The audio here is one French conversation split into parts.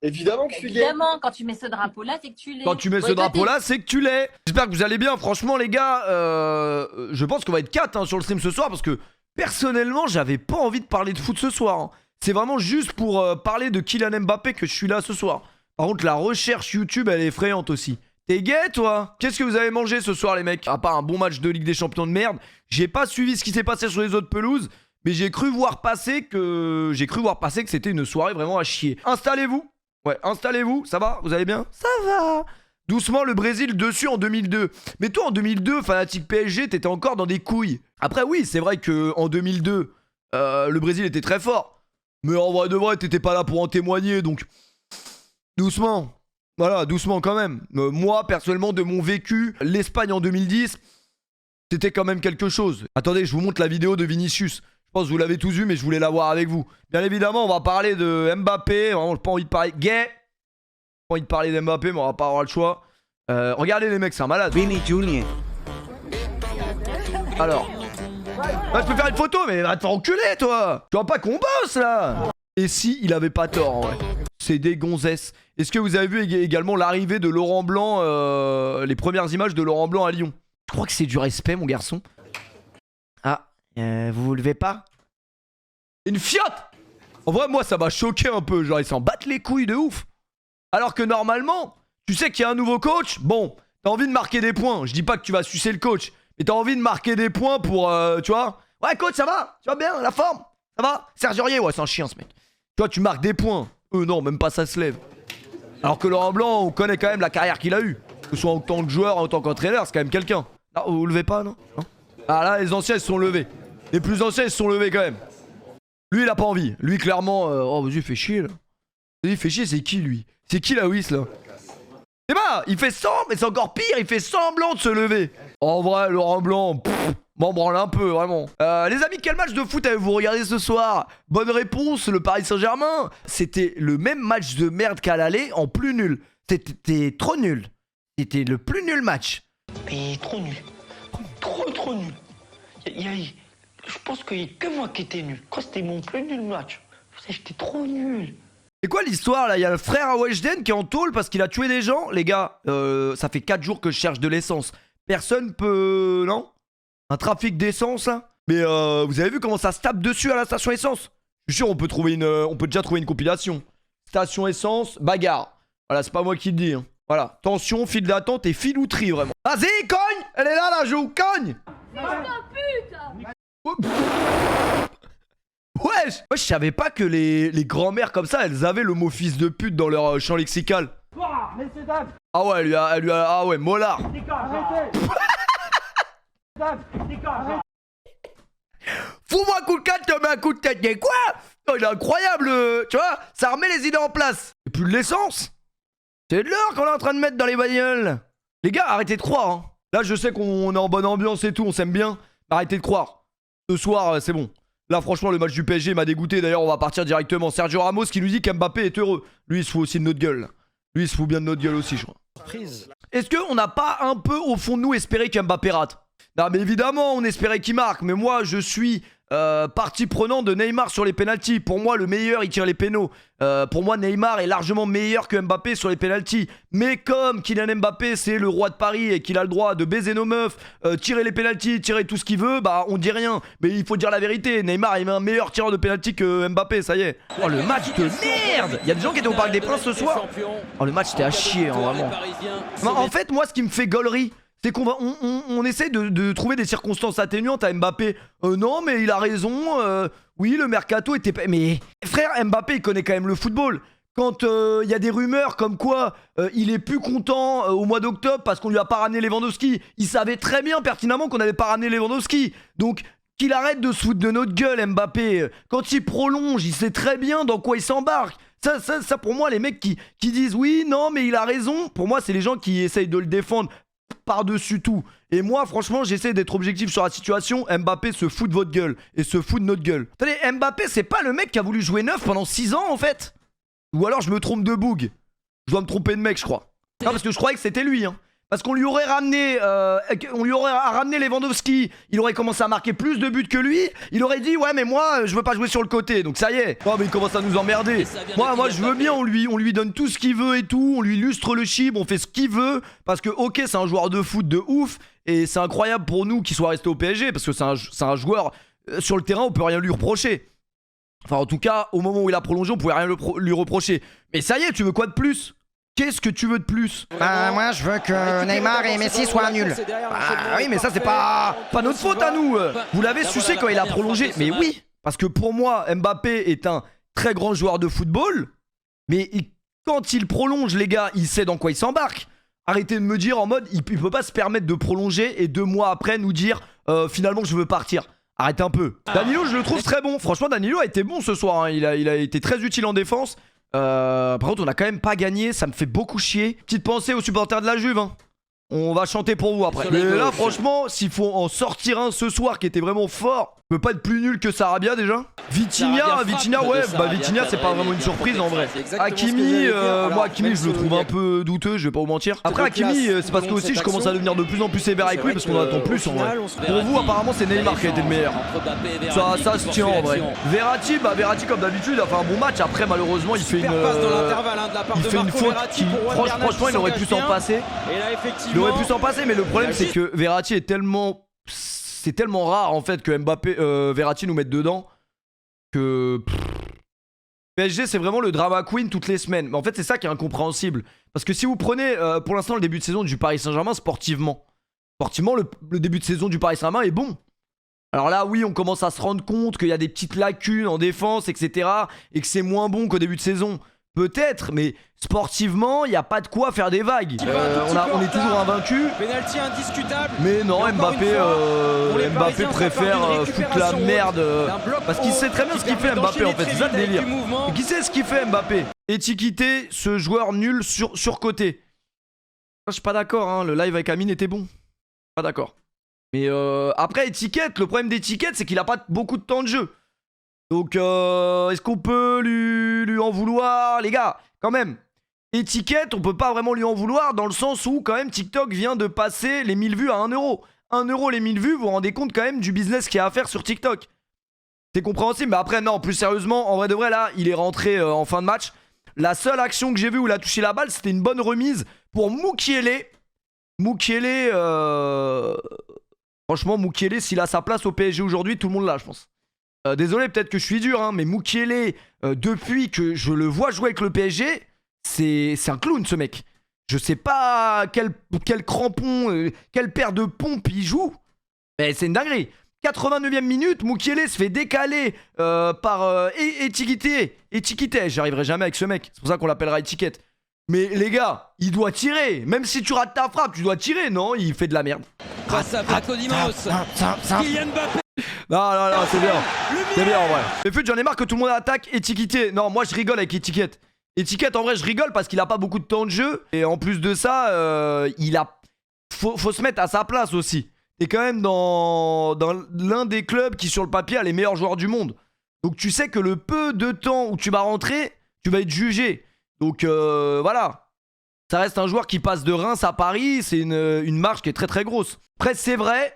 Évidemment que je suis gay. Évidemment, quand tu mets ce drapeau-là, c'est que tu l'es. Quand tu mets ce Ouais, toi, drapeau-là, c'est que tu l'es. J'espère que vous allez bien. Franchement, les gars, je pense qu'on va être 4 sur le stream ce soir parce que personnellement, j'avais pas envie de parler de foot ce soir. Hein. C'est vraiment juste pour parler de Kylian Mbappé que je suis là ce soir. Par contre, la recherche YouTube, elle est effrayante aussi. T'es gay, toi? Qu'est-ce que vous avez mangé ce soir, les mecs? À part un bon match de Ligue des Champions de merde, j'ai pas suivi ce qui s'est passé sur les autres pelouses, mais j'ai cru voir passer que c'était une soirée vraiment à chier. Installez-vous. Ouais, installez-vous, ça va? Vous allez bien? Ça va. Doucement, le Brésil dessus en 2002. Mais toi, en 2002, fanatique PSG, t'étais encore dans des couilles. Après, oui, c'est vrai que en 2002, le Brésil était très fort. Mais en vrai de vrai, t'étais pas là pour en témoigner, donc... Doucement. Voilà, doucement quand même. Moi, personnellement, de mon vécu, l'Espagne en 2010, c'était quand même quelque chose. Attendez, je vous montre la vidéo de Vinicius. Je pense que vous l'avez tous vu, mais je voulais la voir avec vous. Bien évidemment, on va parler de Mbappé. Vraiment, j'ai pas envie de parler gay. J'ai pas envie de parler d'Mbappé, mais on va pas avoir le choix. Regardez les mecs, c'est un malade. Vini Junior. Alors. Là, je peux faire une photo, mais va te faire enculer, toi. Tu vois pas qu'on bosse, là. Et si il avait pas tort, en vrai. C'est des gonzesses. Est-ce que vous avez vu également l'arrivée de Laurent Blanc, les premières images de Laurent Blanc à Lyon? Je crois que c'est du respect, mon garçon. Ah. Vous vous levez pas? Une fiotte! En vrai, moi, ça m'a choqué un peu. Genre, ils s'en battent les couilles de ouf. Alors que normalement, tu sais qu'il y a un nouveau coach. Bon, t'as envie de marquer des points. Je dis pas que tu vas sucer le coach. Mais t'as envie de marquer des points pour, tu vois. Ouais, coach, ça va? Tu vas bien? La forme? Ça va? Serge Aurier? Ouais, c'est un chien, ce mec. Tu vois, tu marques des points. Non, même pas ça se lève. Alors que Laurent Blanc, on connaît quand même la carrière qu'il a eue. Que ce soit en tant que joueur, en tant qu'entraîneur, c'est quand même quelqu'un. Ah, vous levez pas, non? Ah là, les anciens, ils se sont levés. Les plus anciens, ils se sont levés quand même. Lui, il a pas envie. Lui, clairement... Oh, vas-y, il fait chier, là. Il fait chier, c'est qui, lui? C'est qui, la Wiss, là? C'est pas, il fait semblant, mais c'est encore pire, il fait semblant de se lever. En vrai, Laurent Blanc, m'en branle un peu, vraiment. Les amis, quel match de foot avez-vous regardé ce soir? Bonne réponse, le Paris Saint-Germain. C'était le même match de merde qu'à l'aller, en plus nul. C'était trop nul. C'était le plus nul match. Mais trop nul. Trop nul. Je pense qu'il n'y a que moi qui étais nul. Quand c'était mon plus nul match. J'étais trop nul. C'est quoi l'histoire là? Il y a le frère à Weshden qui est en tôle parce qu'il a tué des gens. Les gars, ça fait 4 jours que je cherche de l'essence. Personne peut... Non? Un trafic d'essence là? Mais vous avez vu comment ça se tape dessus à la station essence? Je suis sûr on peut déjà trouver une compilation. Station essence, bagarre. Voilà, c'est pas moi qui le dis. Hein. Voilà, tension, file d'attente et filouterie vraiment. Vas-y, cogne! Elle est là, la joue, cogne! Wesh! Moi je savais pas que les grands-mères comme ça, elles avaient le mot fils de pute dans leur champ lexical. Ah ouais, ah ouais, mollard. Fous-moi un coup de canne, te mets un coup de tête, mais quoi? Oh, il est incroyable, tu vois? Ça remet les idées en place. Et plus de l'essence. C'est de l'or qu'on est en train de mettre dans les bagnoles. Les gars, arrêtez de croire, hein. Là, je sais qu'on est en bonne ambiance et tout, on s'aime bien. Arrêtez de croire. Ce soir, c'est bon. Là, franchement, le match du PSG m'a dégoûté. D'ailleurs, on va partir directement. Sergio Ramos qui nous dit qu'Mbappé est heureux. Lui, il se fout aussi de notre gueule. Lui, il se fout bien de notre gueule aussi, je crois. Est-ce qu'on n'a pas un peu, au fond de nous, espéré qu'Mbappé rate? Non, mais évidemment, on espérait qu'il marque. Mais moi, je suis partie prenante de Neymar sur les pénaltys. Pour moi, le meilleur, il tire les pénaux. Pour moi, Neymar est largement meilleur que Mbappé sur les pénaltys. Mais comme Kylian Mbappé, c'est le roi de Paris et qu'il a le droit de baiser nos meufs, tirer les pénaltys, tirer tout ce qu'il veut, bah on dit rien. Mais il faut dire la vérité. Neymar est un meilleur tireur de pénalty que Mbappé, ça y est. Oh, le match de merde! Il y a des gens qui étaient au Parc des Princes ce soir. Oh, le match, c'était à chier, hein, vraiment. Non, en fait, moi, ce qui me fait gaulerie, c'est qu'on on essaie de trouver des circonstances atténuantes à Mbappé. Non, mais il a raison. Oui, le mercato était pas... Mais frère, Mbappé, il connaît quand même le football. Quand il y a des rumeurs comme quoi il est plus content au mois d'octobre parce qu'on lui a pas ramené Lewandowski, il savait très bien pertinemment qu'on n'avait pas ramené Lewandowski. Donc, qu'il arrête de se foutre de notre gueule, Mbappé. Quand il prolonge, il sait très bien dans quoi il s'embarque. Ça, pour moi, les mecs qui disent oui, non, mais il a raison, pour moi, c'est les gens qui essayent de le défendre par-dessus tout. Et moi, franchement, j'essaie d'être objectif sur la situation. Mbappé se fout de votre gueule et se fout de notre gueule. Attendez, Mbappé, c'est pas le mec qui a voulu jouer neuf pendant 6 ans, en fait? Ou alors je me trompe de boug. Je dois me tromper de mec, je crois. Non, parce que je croyais que c'était lui, hein. Parce qu'on lui aurait ramené Lewandowski, il aurait commencé à marquer plus de buts que lui, il aurait dit ouais mais moi je veux pas jouer sur le côté, donc ça y est. Oh mais il commence à nous emmerder. Moi je veux bien, on lui donne tout ce qu'il veut et tout, on lui lustre le chibre, on fait ce qu'il veut, parce que ok c'est un joueur de foot de ouf, et c'est incroyable pour nous qu'il soit resté au PSG, parce que c'est un joueur sur le terrain, on peut rien lui reprocher. Enfin en tout cas au moment où il a prolongé on pouvait rien lui reprocher. Mais ça y est, tu veux quoi de plus? Qu'est-ce que tu veux de plus? Bah moi je veux que Neymar et Messi soient nuls. Ah oui mais ça c'est pas notre faute à nous. Vous l'avez sucé quand il a prolongé. Mais oui, parce que pour moi Mbappé est un très grand joueur de football. Mais quand il prolonge les gars, il sait dans quoi il s'embarque. Arrêtez de me dire en mode il peut pas se permettre de prolonger et 2 mois après nous dire finalement je veux partir. Arrêtez un peu. Danilo je le trouve très bon. Franchement Danilo a été bon ce soir hein. Il a été très utile en défense. Par contre on a quand même pas gagné, ça me fait beaucoup chier. Petite pensée aux supporters de la Juve hein. On va chanter pour vous après. Mais là franchement s'il faut en sortir un ce soir qui était vraiment fort, peut pas être plus nul que Sarabia déjà. Vitinha ouais, bah Vitinha c'est pas vraiment une surprise en vrai. Hakimi, moi Hakimi je le trouve un peu douteux, je vais pas vous mentir. Après Hakimi c'est parce que aussi je commence à devenir de plus en plus sévère avec lui parce qu'on en attend plus en vrai. Pour vous apparemment c'est Neymar qui a été le meilleur. Ça se tient en vrai. Verratti comme d'habitude a fait un bon match. Après malheureusement il fait une faute qui franchement il aurait pu s'en passer. Il aurait pu s'en passer mais le problème c'est que Verratti est tellement... C'est tellement rare en fait que Verratti nous mette dedans que PSG c'est vraiment le drama queen toutes les semaines. Mais en fait c'est ça qui est incompréhensible. Parce que si vous prenez pour l'instant le début de saison du Paris Saint-Germain sportivement le début de saison du Paris Saint-Germain est bon. Alors là oui on commence à se rendre compte qu'il y a des petites lacunes en défense etc. Et que c'est moins bon qu'au début de saison. Peut-être, mais sportivement, il n'y a pas de quoi faire des vagues. On est toujours invaincu. Penalty indiscutable. Mais non, Mbappé préfère foutre la merde. Parce qu'il sait très bien ce qu'il fait Mbappé en fait. C'est ça le délire. Et qui sait ce qu'il fait Mbappé? Étiqueter ce joueur nul surcoté. Je suis pas d'accord, hein. Le live avec Amine était bon. Pas d'accord. Mais après, étiquette, le problème d'étiquette, c'est qu'il a pas beaucoup de temps de jeu. Donc, est-ce qu'on peut lui en vouloir? Les gars, quand même, étiquette, on peut pas vraiment lui en vouloir dans le sens où, quand même, TikTok vient de passer les 1000 vues à 1 euro. 1 euro les 1000 vues, vous vous rendez compte quand même du business qu'il y a à faire sur TikTok. C'est compréhensible, mais après, non, plus sérieusement, en vrai de vrai, là, il est rentré en fin de match. La seule action que j'ai vue où il a touché la balle, c'était une bonne remise pour Mukiele. Mukiele, franchement, Mukiele, s'il a sa place au PSG aujourd'hui, tout le monde l'a, je pense. Désolé, peut-être que je suis dur, hein, mais Mukiele, depuis que je le vois jouer avec le PSG, c'est un clown ce mec. Je sais pas quel crampon, quelle paire de pompes il joue, mais c'est une dinguerie. 89e minute, Mukiele se fait décaler par Étiqueté. J'arriverai jamais avec ce mec, c'est pour ça qu'on l'appellera étiquette. Mais les gars, il doit tirer. Même si tu rates ta frappe, tu dois tirer. Non, il fait de la merde. Face à Paconimos. Kylian Mbappé. Non, c'est bien. C'est bien en vrai. Mais j'en ai marre que tout le monde attaque Étiqueté. Non, moi je rigole avec Étiquette. Étiquette, en vrai, je rigole parce qu'il a pas beaucoup de temps de jeu. Et en plus de ça, faut se mettre à sa place aussi. T'es quand même dans l'un des clubs qui, sur le papier, a les meilleurs joueurs du monde. Donc tu sais que le peu de temps où tu vas rentrer, tu vas être jugé. Donc voilà. Ça reste un joueur qui passe de Reims à Paris. C'est une marche qui est très très grosse. Après, c'est vrai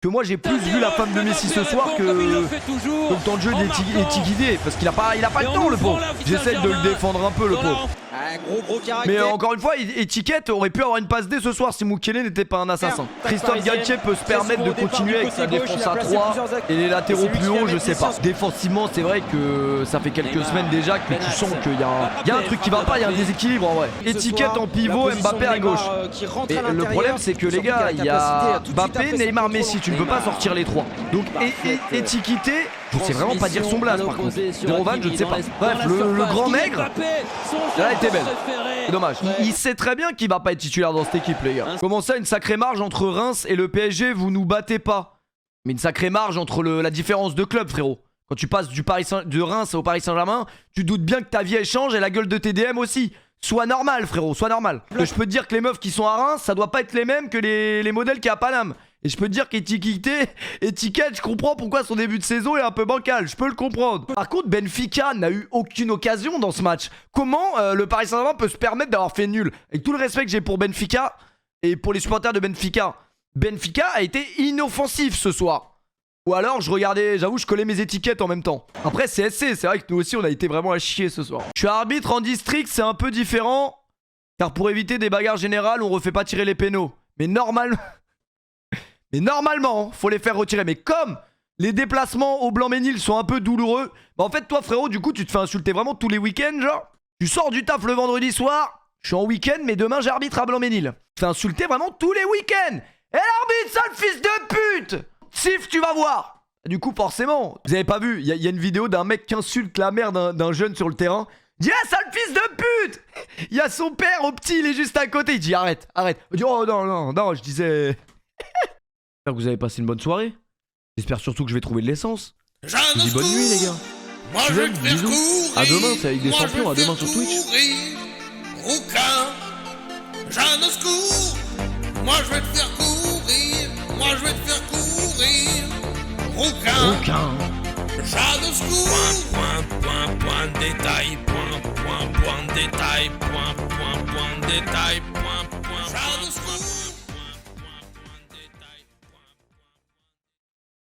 que moi j'ai plus vu la femme de Messi ce soir que le temps de jeu d'Étiqueté. Parce qu'il a pas le temps, le pauvre. J'essaie de le défendre un peu, le pauvre. Mais encore une fois, Étiquette aurait pu avoir une passe D ce soir si Mukiele n'était pas un assassin. Christophe Galtier peut se permettre de continuer avec sa défense à 3 et les latéraux plus hauts, je sais pas. Défensivement, c'est vrai que ça fait quelques semaines déjà que tu sens qu'il y a un truc qui va pas, il y a un déséquilibre en vrai. Étiquette en pivot, Mbappé à gauche. Et le problème, c'est que les gars, il y a Mbappé, Neymar, Messi, tu ne peux pas sortir les trois. Donc Étiqueté, je sais vraiment pas dire son blase par contre. Rovan, je ne sais pas. Bref, le grand maigre, là était belle. C'est dommage. Il sait très bien qu'il va pas être titulaire dans cette équipe, les gars. Comment ça, une sacrée marge entre Reims et le PSG, vous nous battez pas? Mais une sacrée marge entre la différence de club, frérot. Quand tu passes de Reims au Paris Saint-Germain, tu doutes bien que ta vie elle change et la gueule de TDM aussi. Sois normal, frérot, sois normal. Je peux te dire que les meufs qui sont à Reims, ça doit pas être les mêmes que les modèles qui à Paname. Et je peux te dire qu'Étiquette, je comprends pourquoi son début de saison est un peu bancal. Je peux le comprendre. Par contre, Benfica n'a eu aucune occasion dans ce match. Comment le Paris Saint-Germain peut se permettre d'avoir fait nul? Avec tout le respect que j'ai pour Benfica, Et pour les supporters de Benfica, Benfica a été inoffensif ce soir. Ou alors je regardais, j'avoue, je collais mes étiquettes en même temps. Après CSC, c'est vrai que nous aussi on a été vraiment à chier ce soir. Je suis arbitre en district, c'est un peu différent. Car pour éviter des bagarres générales, on refait pas tirer les pénaux. Mais normalement, faut les faire retirer. Mais comme les déplacements au Blanc-Ménil sont un peu douloureux, bah en fait toi frérot, du coup tu te fais insulter vraiment tous les week-ends genre. Tu sors du taf le vendredi soir, je suis en week-end mais demain j'arbitre à Blanc-Ménil. Tu te fais insulter vraiment tous les week-ends. Et l'arbitre, sale fils de pute! Sif, tu vas voir! Du coup, forcément, vous avez pas vu, il y a une vidéo d'un mec qui insulte la mère d'un jeune sur le terrain. Il dit, ah, sale fils de pute! Il y a son père au petit, il est juste à côté. Il dit, arrête, arrête. Il dit, oh non, je disais. J'espère que vous avez passé une bonne soirée. J'espère surtout que je vais trouver de l'essence. Je vous dis bonne nuit, les gars. Moi je vais te faire Bisous. courir. À demain, c'est avec des champions, à demain sur Twitch. Rouquin, Jeanne au secours. Moi je vais te faire courir. Moi je vais te faire courir. Rouquin, Jeanne au secours. Point de détail, point de détail, point de détail.